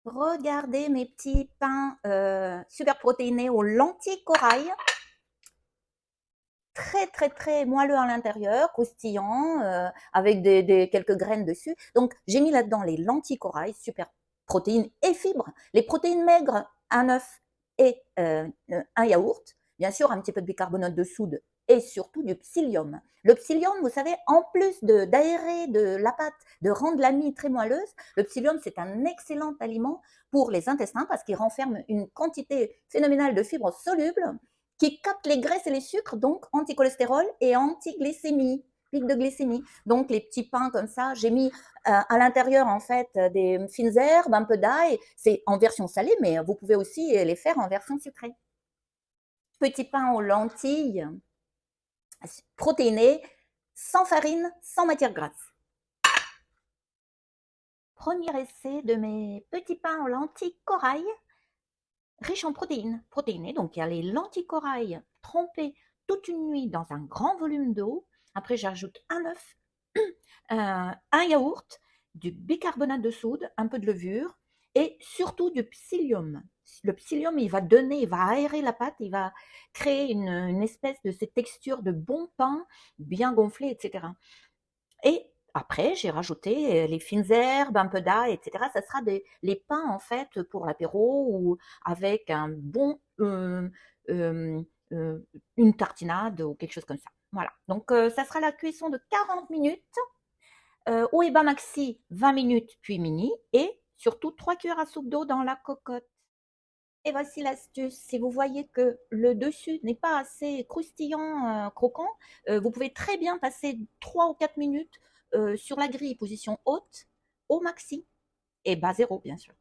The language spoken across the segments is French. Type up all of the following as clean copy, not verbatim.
Regardez mes petits pains super protéinés aux lentilles corail. Très moelleux à l'intérieur, croustillant, avec quelques graines dessus. Donc j'ai mis là-dedans les lentilles corail, super protéines et fibres. Les protéines maigres, un œuf et un yaourt. Bien sûr, un petit peu de bicarbonate de soude et surtout du psyllium. Le psyllium, vous savez, en plus d'aérer de la pâte, de rendre la mie très moelleuse, le psyllium, c'est un excellent aliment pour les intestins parce qu'il renferme une quantité phénoménale de fibres solubles qui captent les graisses et les sucres, donc anti-cholestérol et anti-glycémie, pic de glycémie. Donc les petits pains comme ça, j'ai mis à l'intérieur en fait des fines herbes, un peu d'ail. C'est en version salée, mais vous pouvez aussi les faire en version sucrée. Petits pains aux lentilles, protéinés, sans farine, sans matière grasse. Premier essai de mes petits pains aux lentilles corail, riche en protéinés. Donc il y a les lentilles corail trempées toute une nuit dans un grand volume d'eau. Après, j'ajoute un œuf, un yaourt, du bicarbonate de soude, un peu de levure et surtout du psyllium. Le psyllium, il va aérer la pâte, il va créer une espèce de cette texture de bon pain, bien gonflé, etc. Et après, j'ai rajouté les fines herbes, un peu d'ail, etc. Ça sera les pains, en fait, pour l'apéro ou avec un bon, euh, une tartinade ou quelque chose comme ça. Voilà. Donc, ça sera la cuisson de 40 minutes. Au Eba Maxi, 20 minutes, puis mini. Et surtout, 3 cuillères à soupe d'eau dans la cocotte. Et voici l'astuce. Si vous voyez que le dessus n'est pas assez croustillant, croquant, vous pouvez très bien passer 3 ou 4 minutes sur la grille, position haute, au maxi, et bas zéro, bien sûr.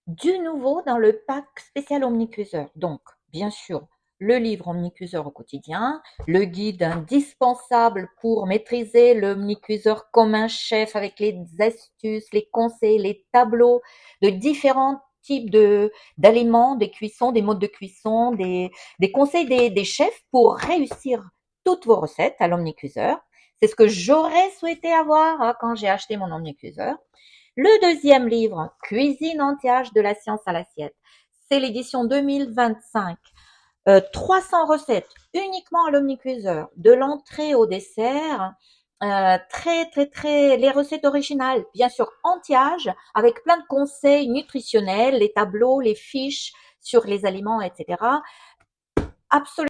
Du nouveau dans le pack spécial omnicuiseur. Donc, bien sûr, le livre omnicuiseur au quotidien, le guide indispensable pour maîtriser l'omnicuiseur comme un chef avec les astuces, les conseils, les tableaux de différents types d'aliments, des cuissons, des modes de cuisson, des conseils des chefs pour réussir toutes vos recettes à l'omnicuiseur. C'est ce que j'aurais souhaité avoir quand j'ai acheté mon omnicuiseur. Le deuxième livre, Cuisine anti-âge de la science à l'assiette, c'est l'édition 2025. 300 recettes uniquement à l'omnicuiseur, de l'entrée au dessert, les recettes originales, bien sûr anti-âge, avec plein de conseils nutritionnels, les tableaux, les fiches sur les aliments, etc. Absolument.